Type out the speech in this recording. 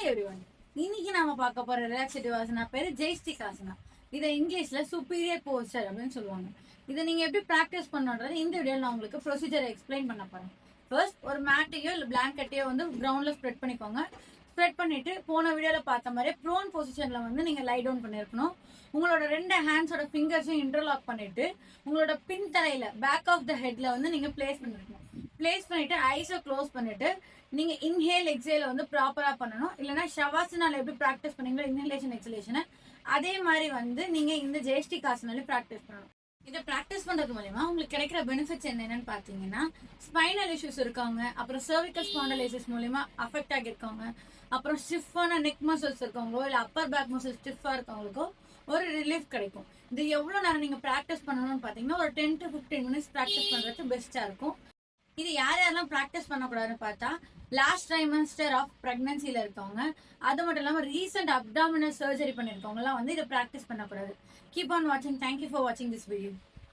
Hi everyone. இன்னைக்கு நாம பார்க்க போற ரிலாக்ஸேட்டிவ் ஆசனா பேரு ஜெய்ஸ்டிக் ஆசனா. இதை இங்கிலீஷ்ல சுப்பீரியர் போஸ்டர் அப்படின்னு சொல்லுவாங்க. இதை நீங்க எப்படி பிராக்டிஸ் பண்ணணுன்றது இந்த வீடியோல நான் உங்களுக்கு ப்ரொசீஜரை எக்ஸ்பிளைன் பண்ண போறேன். ஃபர்ஸ்ட் ஒரு மேட்டையோ இல்லை பிளாங்கெட்டையோ வந்து கிரவுண்ட்ல ஸ்ப்ரெட் பண்ணிக்கோங்க. ஸ்ப்ரெட் பண்ணிட்டு போன வீடியோல பார்த்த மாதிரி ப்ரோன் பொசிஷன்ல வந்து நீங்க லை டவுன் பண்ணிருக்கணும். உங்களோட ரெண்டு ஹேண்ட்ஸோட ஃபிங்கர்ஸையும் இன்டர்லாக் பண்ணிட்டு உங்களோட பின் தலையில பேக் ஆஃப் த ஹெட்ல வந்து நீங்க பிளேஸ் பண்ணிருக்கணும். பிளேஸ் பண்ணிட்டு ஐஸை க்ளோஸ் பண்ணிட்டு நீங்க இன்ஹேல் எக்ஸேல வந்து ப்ராப்பரா பண்ணணும். இல்லைன்னா ஷவாசனால எப்படி ப்ராக்டிஸ் பண்ணீங்களோ இன்ஹலேஷன் எக்ஸலேஷனை அதே மாதிரி வந்து நீங்க இந்த ஜெய்ஸ்டிக் ஆசனாலே ப்ராக்டிஸ் பண்ணணும். இதை ப்ராக்டிஸ் பண்றது மூலமா உங்களுக்கு கிடைக்கிற பெனிஃபிட்ஸ் என்னென்னு பாத்தீங்கன்னா, ஸ்பைனல் இஷ்யூஸ் இருக்காங்க, அப்புறம் சர்விக்கல் ஸ்பாண்டலைசிஸ் மூலமா அஃபெக்ட் ஆகியிருக்காங்க, அப்புறம் ஸ்டிஃபான நெக் மசில்ஸ் இருக்கவங்களோ இல்லை அப்பர் பேக் மசில்ஸ் ஸ்டிஃபா இருக்கவங்களுக்கோ ஒரு ரிலீஃப் கிடைக்கும். இது எவ்வளவு நேரம் நீங்க ப்ராக்டிஸ் பண்ணணும்னு பாத்தீங்கன்னா ஒரு 10 to 15 minutes ப்ராக்டிஸ் பண்றது பெஸ்டா இருக்கும். இது யாரெல்லாம் ப்ராக்டிஸ் பண்ணக்கூடாதுன்னு பார்த்தா, லாஸ்ட் ட்ரைமஸ்டர் ஆஃப் பிரெக்னன்சில இருக்கவங்க, அது மட்டும் இல்லாமல் ரீசெண்ட் அப்டாமினல் சர்ஜரி பண்ணிருக்கவங்க எல்லாம் வந்து இதை ப்ராக்டிஸ் பண்ணக்கூடாது. கீப் ஆன் வாட்சிங். தேங்க்யூ ஃபார் வாட்சிங் திஸ் வீடியோ.